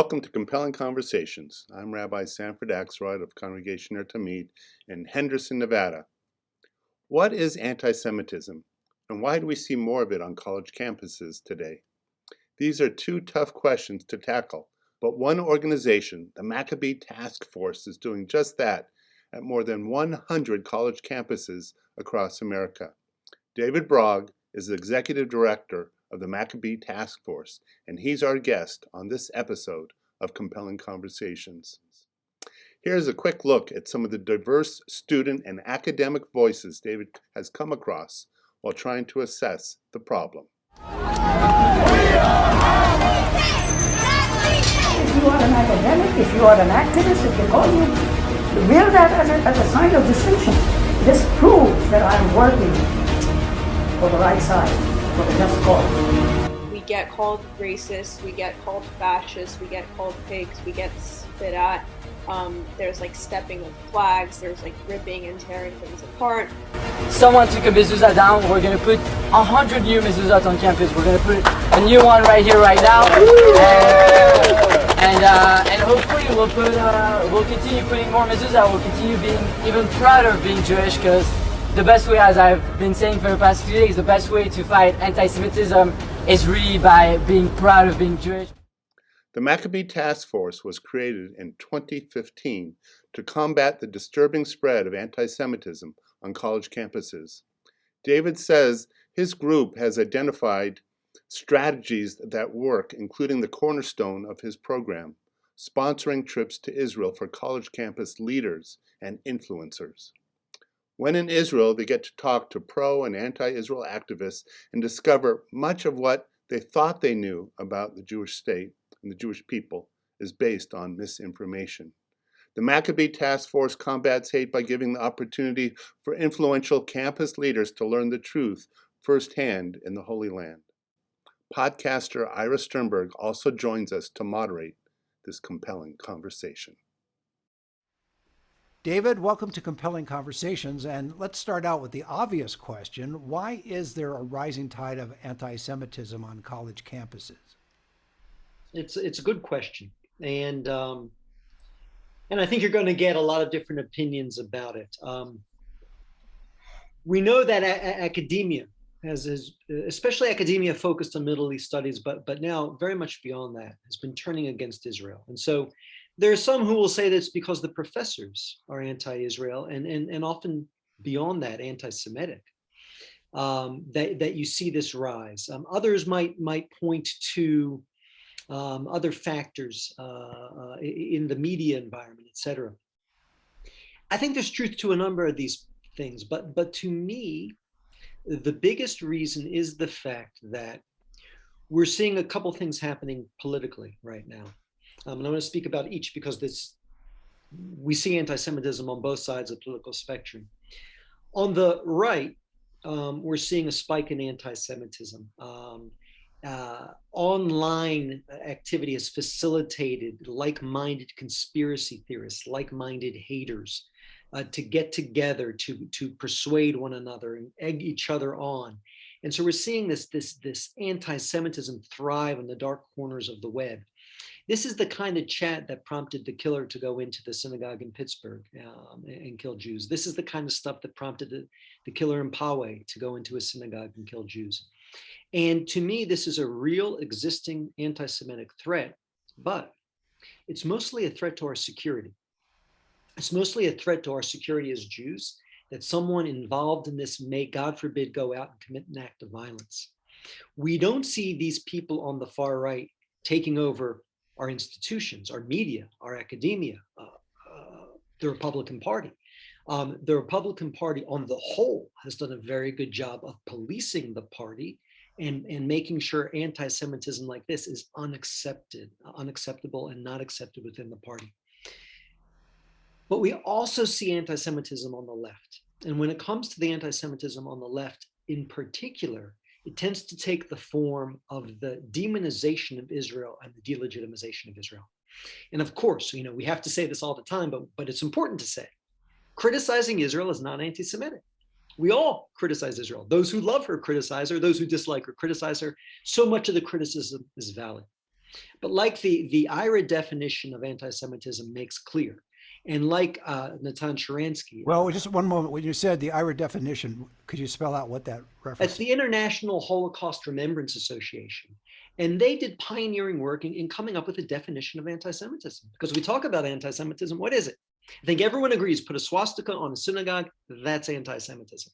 Welcome to Compelling Conversations. I'm Rabbi Sanford Akselrad of Congregation Tamid in Henderson, Nevada. What is anti-Semitism, and why do we see more of it on college campuses today? These are two tough questions to tackle, but one organization, the Maccabee Task Force, is doing just that at more than 100 college campuses across America. David Brog is the executive director of the Maccabee Task Force, and he's our guest on this episode of Compelling Conversations. Here's a quick look at some of the diverse student and academic voices David has come across while trying to assess the problem. If you are an academic, if you are an activist, if they call you, wear that as a sign of distinction. This proves that I'm working for the right side. For the just cause. We get called racist, we get called fascist, we get called pigs, we get spit at. There's like stepping of flags, there's like ripping and tearing things apart. Someone took a mezuzah down, we're going to put 100 new mezuzahs on campus. We're going to put a new one right here, right now. And hopefully we'll continue putting more mezuzah. We'll continue being even prouder of being Jewish, because the best way, as I've been saying for the past few days, the best way to fight anti-Semitism is really by being proud of being Jewish. The Maccabee Task Force was created in 2015 to combat the disturbing spread of anti-Semitism on college campuses. David says his group has identified strategies that work, including the cornerstone of his program, sponsoring trips to Israel for college campus leaders and influencers. When in Israel, they get to talk to pro and anti-Israel activists and discover much of what they thought they knew about the Jewish state and the Jewish people is based on misinformation. The Maccabee Task Force combats hate by giving the opportunity for influential campus leaders to learn the truth firsthand in the Holy Land. Podcaster Ira Sternberg also joins us to moderate this compelling conversation. David, welcome to Compelling Conversations, and let's start out with the obvious question. Why is there a rising tide of anti-Semitism on college campuses? It's a good question, and I think you're going to get a lot of different opinions about it. We know that academia especially academia focused on Middle East studies, but now very much beyond that, has been turning against Israel. And so there are some who will say that's because the professors are anti-Israel and often beyond that, anti-Semitic, that you see this rise. Others might point to other factors in the media environment, et cetera. I think there's truth to a number of these things, but to me, the biggest reason is the fact that we're seeing a couple things happening politically right now. And I'm going to speak about each because we see anti-Semitism on both sides of the political spectrum. On the right, we're seeing a spike in anti-Semitism. Online activity has facilitated like-minded conspiracy theorists, like-minded haters, to get together to persuade one another and egg each other on. And so we're seeing this anti-Semitism thrive in the dark corners of the web. This is the kind of chat that prompted the killer to go into the synagogue in Pittsburgh and kill Jews. This is the kind of stuff that prompted the killer in Poway to go into a synagogue and kill Jews. And to me, this is a real existing anti-Semitic threat, but it's mostly a threat to our security. It's mostly a threat to our security as Jews, that someone involved in this may, God forbid, go out and commit an act of violence. We don't see these people on the far right taking over our institutions, our media, our academia, the Republican Party. The Republican Party on the whole has done a very good job of policing the party and making sure anti-Semitism like this is unacceptable and not accepted within the party. But we also see anti-Semitism on the left. And when it comes to the anti-Semitism on the left in particular, it tends to take the form of the demonization of Israel and the delegitimization of Israel. And of course, we have to say this all the time, but it's important to say, criticizing Israel is not anti-Semitic. We all criticize Israel. Those who love her criticize her, those who dislike her criticize her. So much of the criticism is valid. But like the IRA definition of anti-Semitism makes clear, and like Natan Sharansky. Well, just one moment. When you said the IRA definition, could you spell out what that reference? It's the International Holocaust Remembrance Association. And they did pioneering work in coming up with a definition of anti-Semitism. Because we talk about anti-Semitism, what is it? I think everyone agrees, put a swastika on a synagogue, that's anti-Semitism.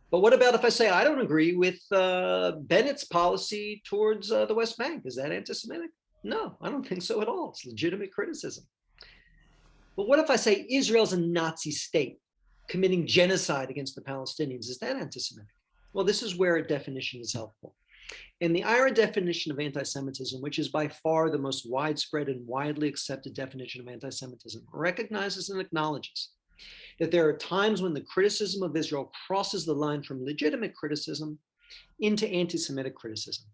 But what about if I say I don't agree with Bennett's policy towards the West Bank? Is that anti-Semitic? No, I don't think so at all. It's legitimate criticism. But what if I say Israel's a Nazi state committing genocide against the Palestinians? Is that anti-Semitic? Well, this is where a definition is helpful. And the IRA definition of anti-Semitism, which is by far the most widespread and widely accepted definition of anti-Semitism, recognizes and acknowledges that there are times when the criticism of Israel crosses the line from legitimate criticism into anti-Semitic criticism.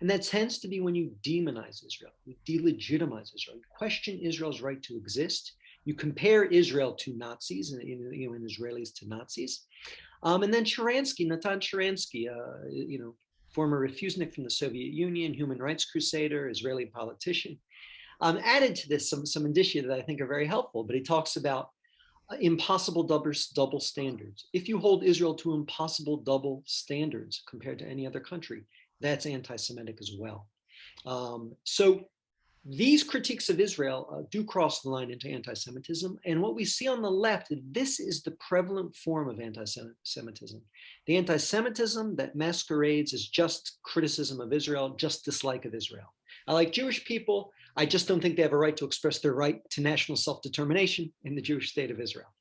And that tends to be when you demonize Israel, you delegitimize Israel, you question Israel's right to exist, you compare Israel to Nazis and Israelis to Nazis. And then Sharansky, Natan Sharansky, former refusenik from the Soviet Union, human rights crusader, Israeli politician, added to this some indicia that I think are very helpful. But he talks about impossible double standards. If you hold Israel to impossible double standards compared to any other country, that's anti-Semitic as well. So these critiques of Israel do cross the line into anti-Semitism. And what we see on the left, this is the prevalent form of anti-Semitism. The anti-Semitism that masquerades as just criticism of Israel, just dislike of Israel. I like Jewish people. I just don't think they have a right to express their right to national self-determination in the Jewish state of Israel.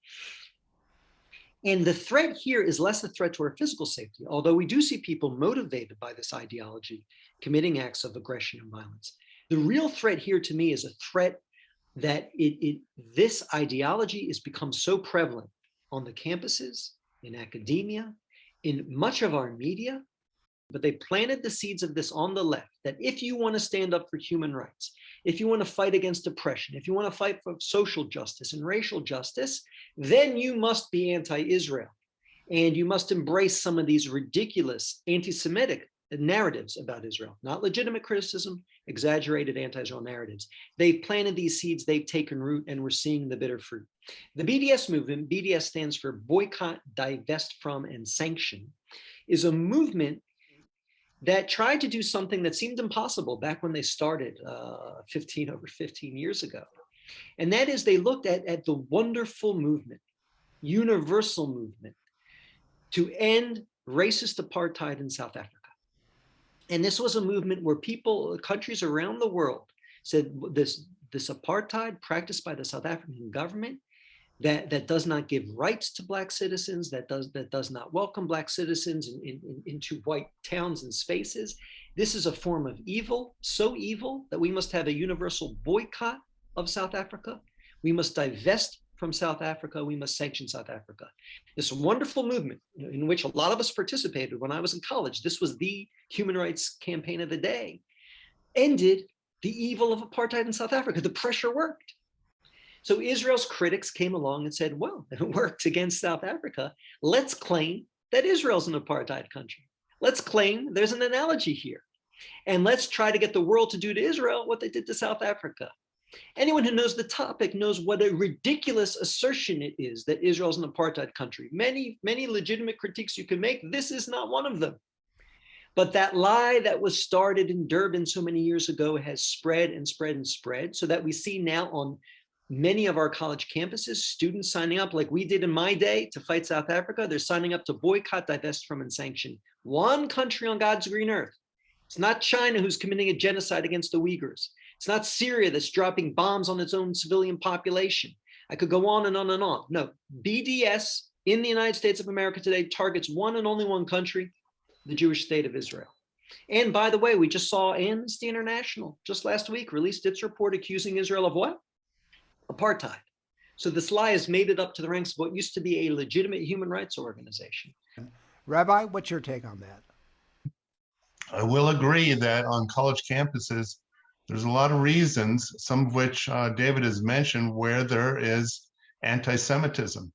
And the threat here is less a threat to our physical safety, although we do see people motivated by this ideology committing acts of aggression and violence. The real threat here to me is a threat that this ideology has become so prevalent on the campuses, in academia, in much of our media, but they planted the seeds of this on the left, that if you want to stand up for human rights, if you want to fight against oppression, if you want to fight for social justice and racial justice, then you must be anti-Israel. And you must embrace some of these ridiculous anti-Semitic narratives about Israel, not legitimate criticism, exaggerated anti-Israel narratives. They've planted these seeds, they've taken root, and we're seeing the bitter fruit. The BDS movement, BDS stands for Boycott, Divest From, and Sanction, is a movement that tried to do something that seemed impossible back when they started over 15 years ago. And that is they looked at the wonderful movement, universal movement, to end racist apartheid in South Africa. And this was a movement where countries around the world said this apartheid practiced by the South African government that does not give rights to Black citizens, that does not welcome Black citizens into white towns and spaces. This is a form of evil, so evil that we must have a universal boycott of South Africa. We must divest from South Africa. We must sanction South Africa. This wonderful movement in which a lot of us participated when I was in college, this was the human rights campaign of the day, ended the evil of apartheid in South Africa. The pressure worked. So Israel's critics came along and said, well, if it worked against South Africa, let's claim that Israel's an apartheid country. Let's claim there's an analogy here. And let's try to get the world to do to Israel what they did to South Africa. Anyone who knows the topic knows what a ridiculous assertion it is that Israel's an apartheid country. Many, many legitimate critiques you can make. This is not one of them. But that lie that was started in Durban so many years ago has spread and spread and spread, so that we see now on many of our college campuses, students signing up like we did in my day to fight South Africa. They're signing up to boycott, divest from, and sanction one country on God's green earth. It's not China who's committing a genocide against the Uyghurs. It's not Syria that's dropping bombs on its own civilian population. I could go on and on and on. No, BDS in the United States of America today targets one and only one country, the Jewish state of Israel. And by the way, we just saw Amnesty International just last week released its report accusing Israel of what? Apartheid. So this lie has made it up to the ranks of what used to be a legitimate human rights organization. Rabbi, what's your take on that? I will agree that on college campuses, there's a lot of reasons, some of which David has mentioned, where there is anti-Semitism.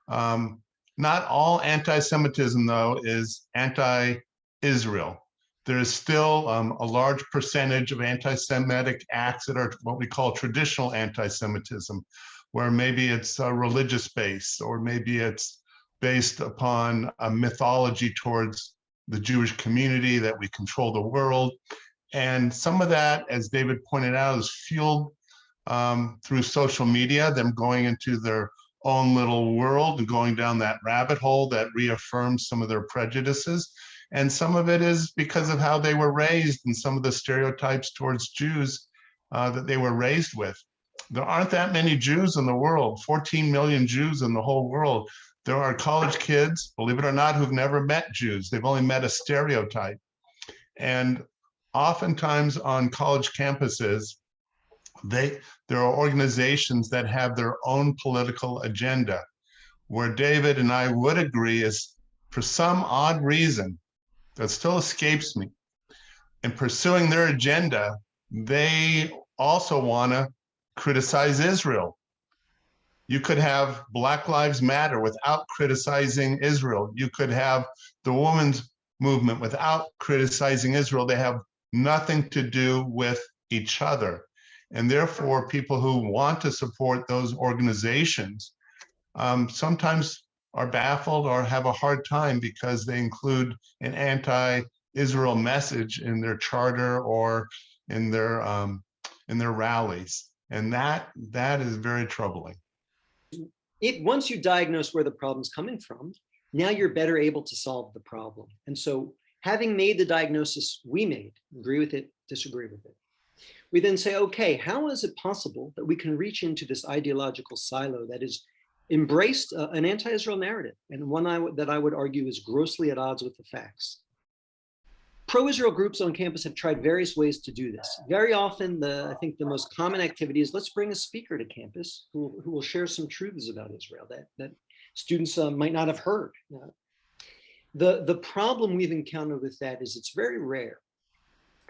Not all anti-Semitism, though, is anti-Israel. there is still a large percentage of anti-Semitic acts that are what we call traditional anti-Semitism, where maybe it's religious based, or maybe it's based upon a mythology towards the Jewish community, that we control the world. And some of that, as David pointed out, is fueled through social media, them going into their own little world and going down that rabbit hole that reaffirms some of their prejudices. And some of it is because of how they were raised and some of the stereotypes towards Jews that they were raised with. There aren't that many Jews in the world, 14 million Jews in the whole world. There are college kids, believe it or not, who've never met Jews. They've only met a stereotype. And oftentimes on college campuses, there are organizations that have their own political agenda, where David and I would agree is, for some odd reason that still escapes me, in pursuing their agenda, they also want to criticize Israel. You could have Black Lives Matter without criticizing Israel. You could have the women's movement without criticizing Israel. They have nothing to do with each other. And therefore, people who want to support those organizations sometimes are baffled or have a hard time because they include an anti-Israel message in their charter or in their rallies. And that is very troubling. Once you diagnose where the problem's coming from, now you're better able to solve the problem. And so having made the diagnosis we made, agree with it, disagree with it, we then say, okay, how is it possible that we can reach into this ideological silo that is embraced an anti-Israel narrative, and one that I would argue is grossly at odds with the facts? Pro-Israel groups on campus have tried various ways to do this. Very often, I think the most common activity is, let's bring a speaker to campus who will share some truths about Israel that students might not have heard. The problem we've encountered with that is it's very rare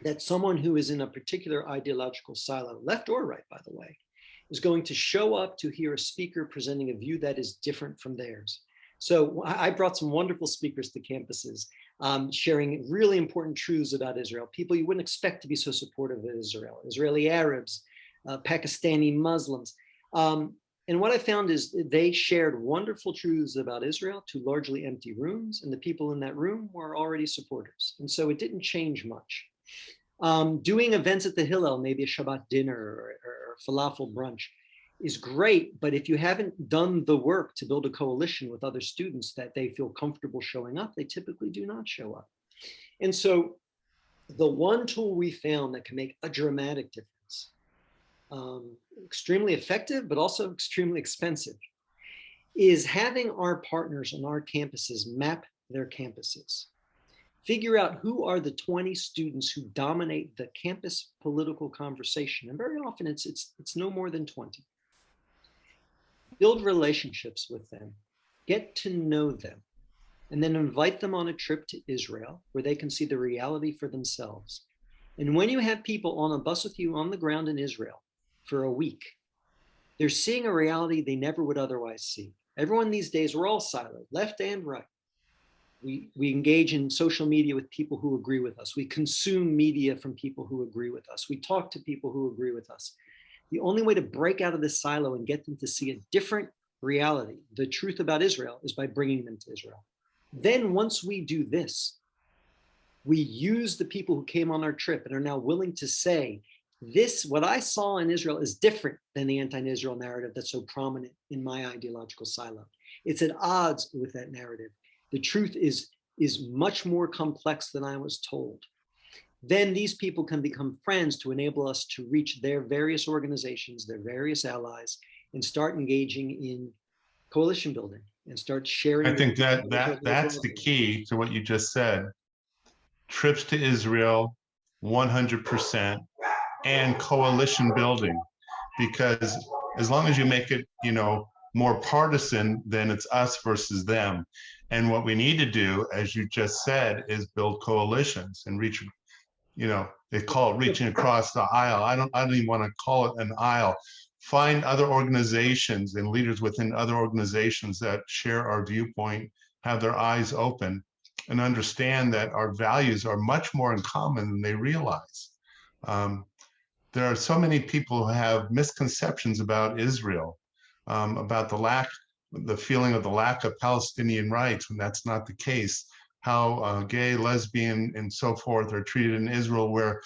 that someone who is in a particular ideological silo, left or right, by the way, is going to show up to hear a speaker presenting a view that is different from theirs. So I brought some wonderful speakers to campuses, sharing really important truths about Israel, people you wouldn't expect to be so supportive of Israel, Israeli Arabs, Pakistani Muslims. And what I found is they shared wonderful truths about Israel to largely empty rooms, and the people in that room were already supporters. And so it didn't change much. Doing events at the Hillel, maybe a Shabbat dinner or falafel brunch, is great, but if you haven't done the work to build a coalition with other students that they feel comfortable showing up, they typically do not show up. And so the one tool we found that can make a dramatic difference, extremely effective, but also extremely expensive, is having our partners on our campuses map their campuses. Figure out who are the 20 students who dominate the campus political conversation. And very often it's no more than 20. Build relationships with them, get to know them, and then invite them on a trip to Israel where they can see the reality for themselves. And when you have people on a bus with you on the ground in Israel for a week, they're seeing a reality they never would otherwise see. Everyone these days, we're all siloed, left and right. We engage in social media with people who agree with us. We consume media from people who agree with us. We talk to people who agree with us. The only way to break out of this silo and get them to see a different reality, the truth about Israel, is by bringing them to Israel. Then once we do this, we use the people who came on our trip and are now willing to say, this, what I saw in Israel is different than the anti-Israel narrative that's so prominent in my ideological silo. It's at odds with that narrative. The truth is much more complex than I was told. Then these people can become friends to enable us to reach their various organizations, their various allies, and start engaging in coalition building and start sharing. I think that's the key to what you just said. Trips to Israel, 100%, and coalition building, because as long as you make it, more partisan, then it's us versus them. And what we need to do, as you just said, is build coalitions and reach, they call it reaching across the aisle. I don't even want to call it an aisle. Find other organizations and leaders within other organizations that share our viewpoint, have their eyes open, and understand that our values are much more in common than they realize. There are so many people who have misconceptions about Israel, about the feeling of the lack of Palestinian rights, when that's not the case. How gay, lesbian, and so forth are treated in Israel, where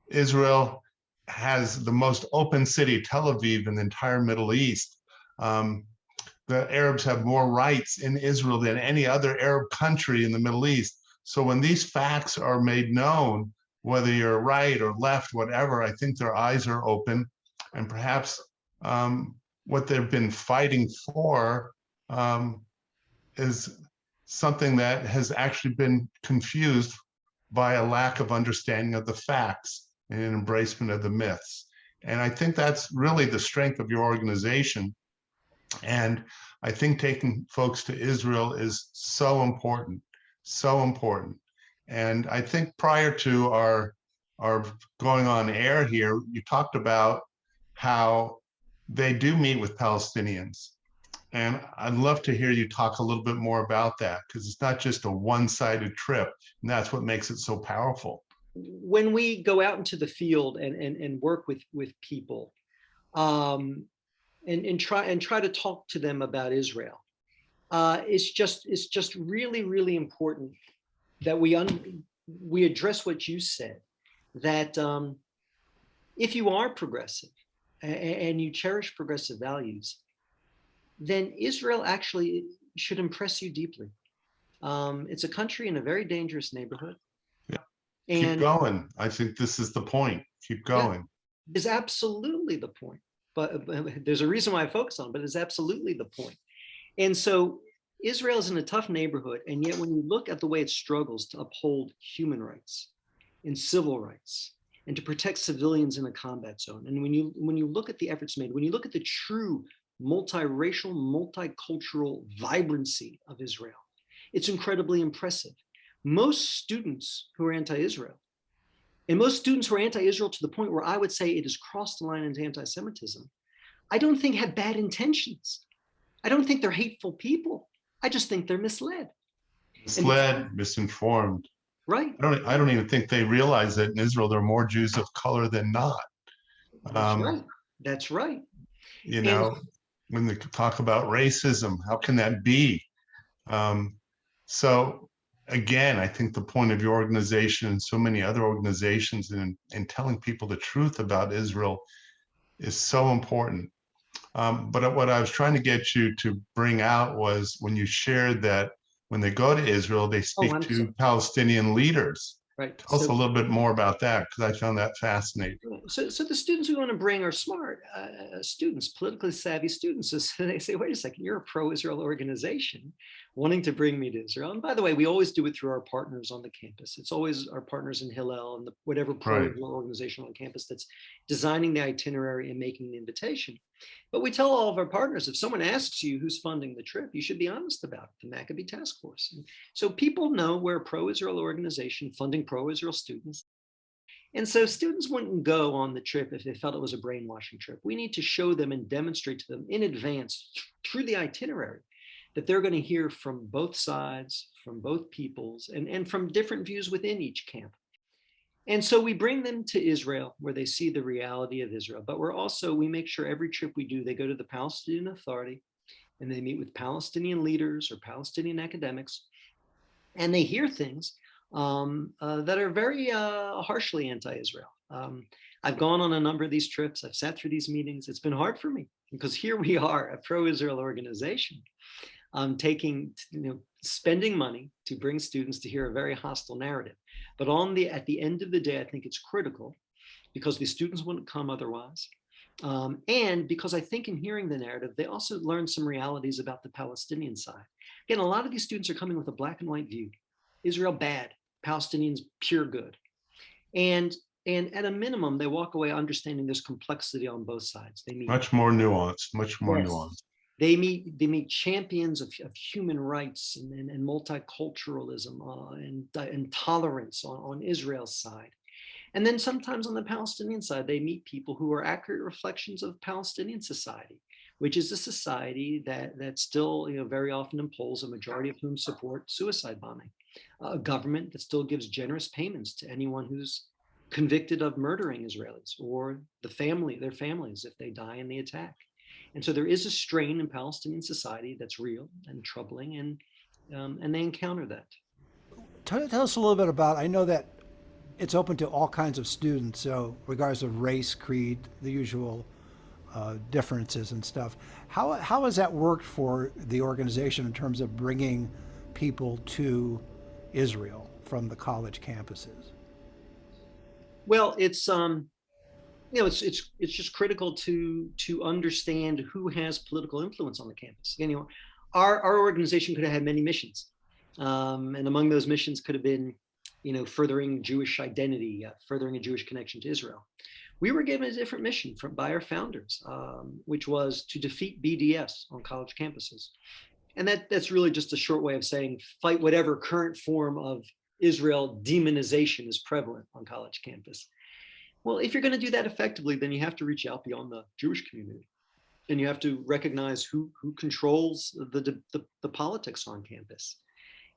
Israel has the most open city, Tel Aviv, in the entire Middle East. The Arabs have more rights in Israel than any other Arab country in the Middle East. So when these facts are made known, whether you're right or left, whatever, I think their eyes are open, and perhaps what they've been fighting for is something that has actually been confused by a lack of understanding of the facts and an embracement of the myths. And I think that's really the strength of your organization. And I think taking folks to Israel is so important, so important. And I think prior to our going on air here, you talked about how they do meet with Palestinians. And I'd love to hear you talk a little bit more about that, because it's not just a one-sided trip, and that's what makes it so powerful. When we go out into the field and work with people, and try to talk to them about Israel, it's just really important that we address what you said, that if you are progressive and you cherish progressive values, then Israel actually should impress you deeply. It's a country in a very dangerous neighborhood. Yeah. And keep going. I think this is the point. Keep going. Yeah, is absolutely the point. But there's a reason why I focus on it, but it's absolutely the point. And so Israel is in a tough neighborhood, and yet when you look at the way it struggles to uphold human rights and civil rights and to protect civilians in a combat zone, and when you look at the efforts made, when you look at the true multiracial, multicultural vibrancy of Israel, it's incredibly impressive. Most students who are anti-Israel, and most students who are anti-Israel to the point where I would say it has crossed the line into anti-Semitism, I don't think have bad intentions. I don't think they're hateful people. I just think they're misled. Misinformed. Right. I don't even think they realize that in Israel there are more Jews of color than not. That's right. That's right. You know, when they talk about racism, how can that be? So again, I think the point of your organization and so many other organizations in telling people the truth about Israel is so important. But what I was trying to get you to bring out was when you shared that when they go to Israel, they speak to Palestinian leaders. Right. Tell us a little bit more about that, because I found that fascinating. So the students we want to bring are smart students, politically savvy students. So they say, wait a second, you're a pro-Israel organization wanting to bring me to Israel. And by the way, we always do it through our partners on the campus. It's always our partners in Hillel and whatever pro-Israel organization on campus that's designing the itinerary and making the invitation. But we tell all of our partners, if someone asks you who's funding the trip, you should be honest about it, the Maccabee Task Force. And so people know we're a pro-Israel organization funding pro-Israel students. And so students wouldn't go on the trip if they felt it was a brainwashing trip. We need to show them and demonstrate to them in advance through the itinerary that they're going to hear from both sides, from both peoples, and from different views within each camp. And so we bring them to Israel where they see the reality of Israel, but we make sure every trip we do, they go to the Palestinian Authority and they meet with Palestinian leaders or Palestinian academics, and they hear things that are very harshly anti-Israel. I've gone on a number of these trips. I've sat through these meetings. It's been hard for me because here we are, a pro-Israel organization, spending money to bring students to hear a very hostile narrative. But at the end of the day, I think it's critical because the students wouldn't come otherwise. And because I think in hearing the narrative, they also learn some realities about the Palestinian side. Again, a lot of these students are coming with a black and white view. Israel bad, Palestinians pure good. And at a minimum, they walk away understanding there's complexity on both sides. They meet much more nuanced. They meet champions of human rights and multiculturalism and tolerance on Israel's side. And then sometimes on the Palestinian side, they meet people who are accurate reflections of Palestinian society, which is a society that still, very often in polls, a majority of whom support suicide bombing, a government that still gives generous payments to anyone who's convicted of murdering Israelis or their families if they die in the attack. And so there is a strain in Palestinian society that's real and troubling, and they encounter that. Tell us a little bit about, I know that it's open to all kinds of students, so regardless of race, creed, the usual differences and stuff. How has that worked for the organization in terms of bringing people to Israel from the college campuses? Well, it's just critical to understand who has political influence on the campus. Our organization could have had many missions, and among those missions could have been, furthering Jewish identity, furthering a Jewish connection to Israel. We were given a different mission by our founders, which was to defeat BDS on college campuses. And that's really just a short way of saying fight whatever current form of Israel demonization is prevalent on college campus. Well, if you're going to do that effectively, then you have to reach out beyond the Jewish community, and you have to recognize who controls the politics on campus.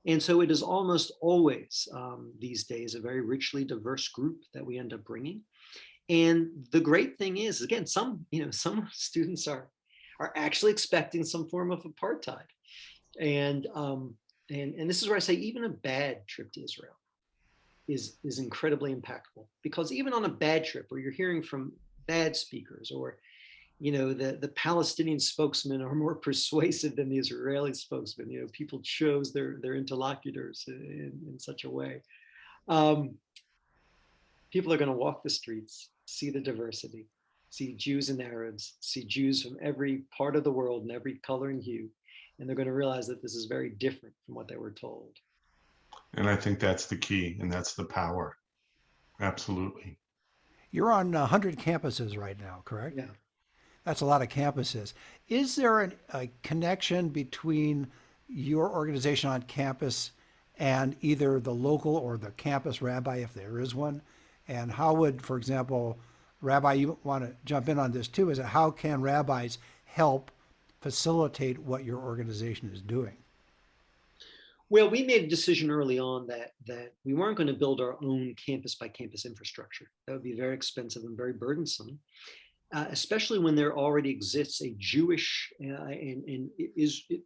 And so it is almost always these days a very richly diverse group that we end up bringing. And the great thing is, again, some students are actually expecting some form of apartheid, and this is where I say even a bad trip to Israel is incredibly impactful, because even on a bad trip where you're hearing from bad speakers, or the Palestinian spokesmen are more persuasive than the Israeli spokesman. People chose their interlocutors in such a way. People are going to walk the streets, see the diversity, see Jews and Arabs, see Jews from every part of the world and every color and hue, and they're going to realize that this is very different from what they were told. And I think that's the key, and that's the power. Absolutely. You're on 100 campuses right now, correct? Yeah. That's a lot of campuses. Is there a connection between your organization on campus and either the local or the campus rabbi, if there is one? And how would, for example, Rabbi, you want to jump in on this too, is that how can rabbis help facilitate what your organization is doing? Well, we made a decision early on that we weren't going to build our own campus by campus infrastructure. That would be very expensive and very burdensome, especially when there already exists a Jewish and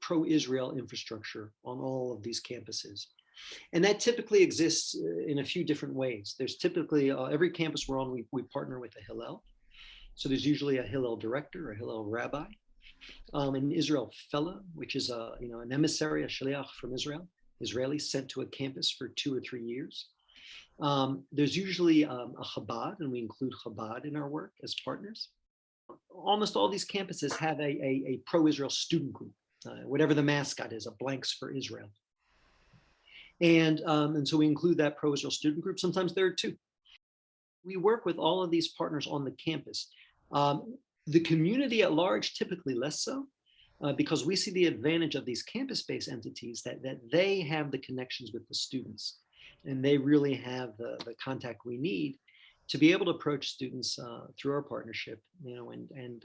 pro-Israel infrastructure on all of these campuses. And that typically exists in a few different ways. There's typically, every campus we're on, we partner with a Hillel. So there's usually a Hillel director, a Hillel rabbi, an Israel fellow, which is an emissary, a shaliach from Israel, Israeli, sent to a campus for 2 or 3 years. There's usually a Chabad, and we include Chabad in our work as partners. Almost all these campuses have a pro-Israel student group, whatever the mascot is, a Blanks for Israel. And so we include that pro-Israel student group. Sometimes there are 2. We work with all of these partners on the campus. The community at large, typically less so, because we see the advantage of these campus-based entities that they have the connections with the students, and they really have the contact we need to be able to approach students through our partnership, and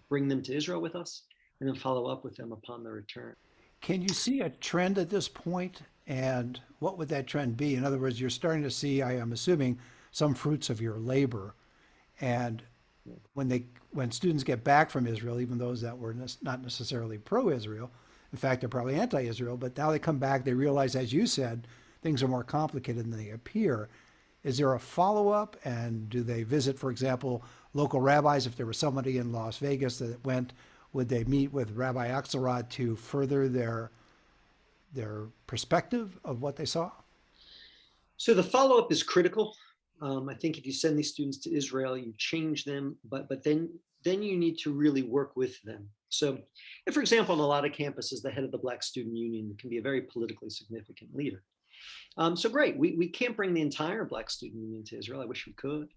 bring them to Israel with us, and then follow up with them upon their return. Can you see a trend at this point? And what would that trend be? In other words, you're starting to see, I am assuming, some fruits of your labor. And when students get back from Israel, even those that were not necessarily pro-Israel, in fact, they're probably anti-Israel, but now they come back, they realize, as you said, things are more complicated than they appear. Is there a follow-up? And do they visit, for example, local rabbis? If there was somebody in Las Vegas that went, would they meet with Rabbi Akselrad to further their perspective of what they saw? So the follow-up is critical. I think if you send these students to Israel, you change them, but then you need to really work with them. So, for example, on a lot of campuses, the head of the Black Student Union can be a very politically significant leader. So great, we can't bring the entire Black Student Union to Israel. I wish we could.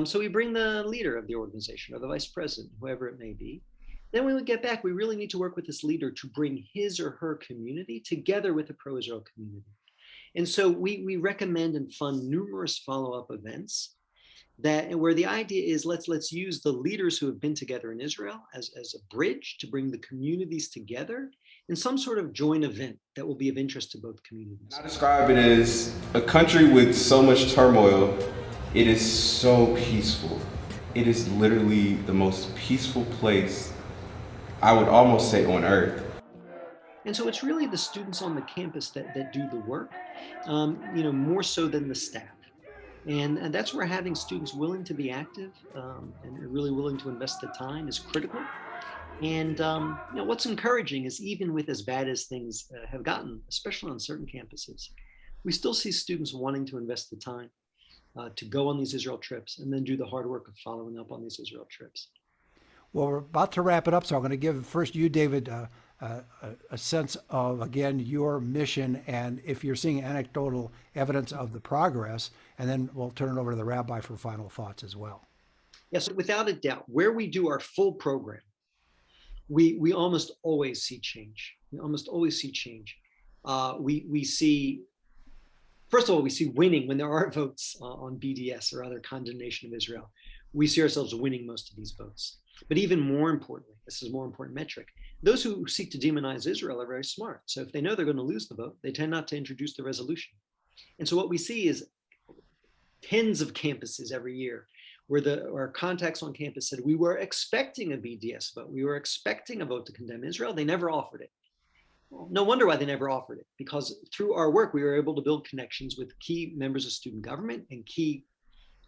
So we bring the leader of the organization, or the vice president, whoever it may be. Then when we get back, we really need to work with this leader to bring his or her community together with the pro-Israel community. And so we recommend and fund numerous follow-up events that where the idea is let's use the leaders who have been together in Israel as a bridge to bring the communities together in some sort of joint event that will be of interest to both communities. I describe it as a country with so much turmoil. It is so peaceful. It is literally the most peaceful place, I would almost say, on earth. And so it's really the students on the campus that do the work, more so than the staff. And that's where having students willing to be active and really willing to invest the time is critical. And what's encouraging is even with as bad as things have gotten, especially on certain campuses, we still see students wanting to invest the time to go on these Israel trips and then do the hard work of following up on these Israel trips. Well, we're about to wrap it up, so I'm going to give first you, David, a sense of, again, your mission and if you're seeing anecdotal evidence of the progress, and then we'll turn it over to the rabbi for final thoughts as well. Yes, without a doubt, where we do our full program, we almost always see change. We almost always see change. We see, first of all, we see winning when there are votes on BDS or other condemnation of Israel. We see ourselves winning most of these votes. But even more importantly, this is a more important metric, those who seek to demonize Israel are very smart. So if they know they're going to lose the vote, they tend not to introduce the resolution. And so what we see is tens of campuses every year where our contacts on campus said, we were expecting a BDS vote. We were expecting a vote to condemn Israel. They never offered it. Well, no wonder why they never offered it, because through our work, we were able to build connections with key members of student government and key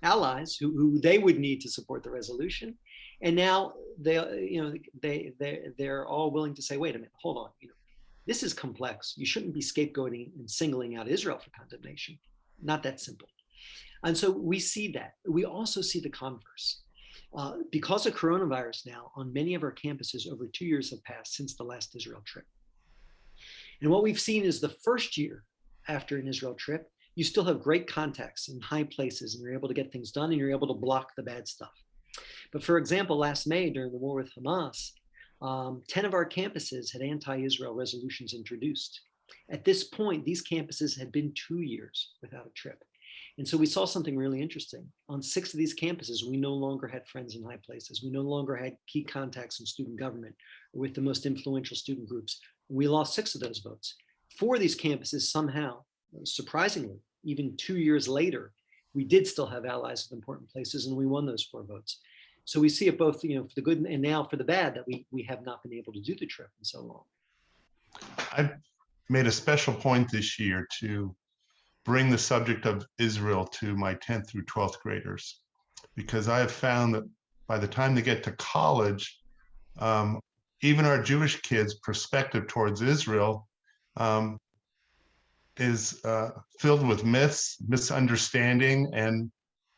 allies who they would need to support the resolution. And now they're all willing to say, wait a minute, hold on. This is complex. You shouldn't be scapegoating and singling out Israel for condemnation. Not that simple. And so we see that. We also see the converse. Because of coronavirus now, on many of our campuses, over 2 years have passed since the last Israel trip. And what we've seen is the first year after an Israel trip, you still have great contacts in high places and you're able to get things done and you're able to block the bad stuff. But for example, last May during the war with Hamas, 10 of our campuses had anti-Israel resolutions introduced. At this point, these campuses had been 2 years without a trip. And so we saw something really interesting. On 6 of these campuses, we no longer had friends in high places. We no longer had key contacts in student government or with the most influential student groups. We lost 6 of those votes. 4 of these campuses somehow, surprisingly, even 2 years later, we did still have allies in important places and we won those 4 votes. So we see it both, for the good and now for the bad that we have not been able to do the trip in so long. I made a special point this year to bring the subject of Israel to my 10th through 12th graders, because I have found that by the time they get to college, even our Jewish kids' perspective towards Israel is filled with myths, misunderstanding, and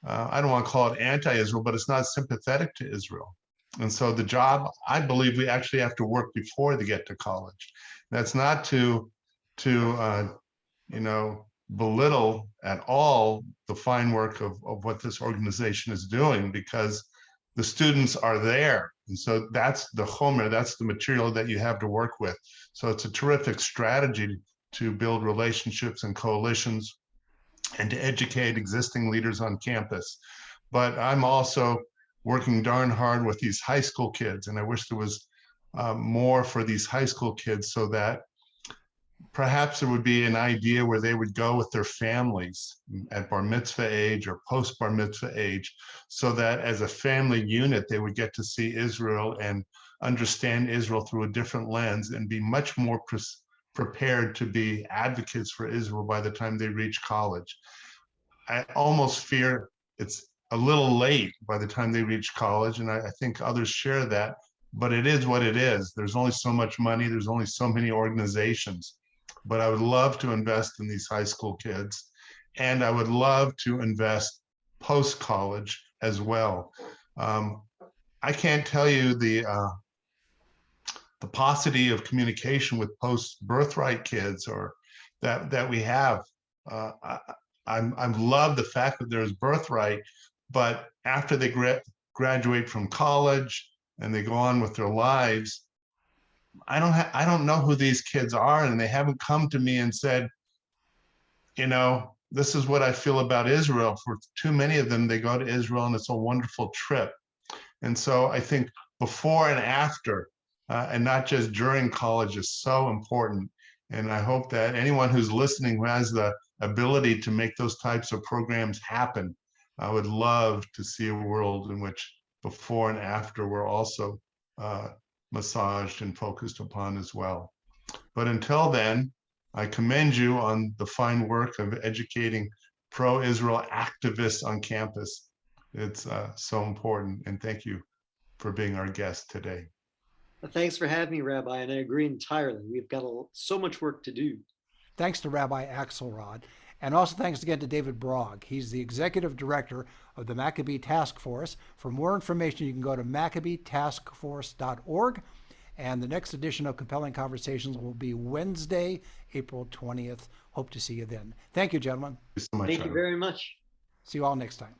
I don't want to call it anti-Israel, but it's not sympathetic to Israel. And so the job, I believe we actually have to work before they get to college. That's not to belittle at all the fine work of what this organization is doing, because the students are there. And so that's the chomer, that's the material that you have to work with. So it's a terrific strategy to build relationships and coalitions and to educate existing leaders on campus. But I'm also working darn hard with these high school kids, and I wish there was more for these high school kids, so that perhaps there would be an idea where they would go with their families at bar mitzvah age or post bar mitzvah age, so that as a family unit, they would get to see Israel and understand Israel through a different lens and be much more prepared to be advocates for Israel by the time they reach college. I almost fear it's a little late by the time they reach college, and I think others share that, but it is what it is. There's only so much money, there's only so many organizations. But I would love to invest in these high school kids, and I would love to invest post-college as well. I can't tell you the paucity of communication with post-birthright kids or that we have. I love the fact that there's birthright, but after they graduate from college and they go on with their lives, I don't know who these kids are, and they haven't come to me and said, this is what I feel about Israel. For too many of them, they go to Israel and it's a wonderful trip. And so I think before and after, and not just during college, is so important. And I hope that anyone who's listening who has the ability to make those types of programs happen, I would love to see a world in which before and after we're also massaged and focused upon as well. But until then, I commend you on the fine work of educating pro-Israel activists on campus. It's so important, and thank you for being our guest today. Thanks for having me, Rabbi, and I agree entirely. We've got so much work to do. Thanks to Rabbi Akselrad, and also thanks again to David Brog. He's the executive director of the Maccabee Task Force. For more information, you can go to MaccabeeTaskForce.org. And the next edition of Compelling Conversations will be Wednesday, April 20th. Hope to see you then. Thank you, gentlemen. Thank you so much. Thank you very much. See you all next time.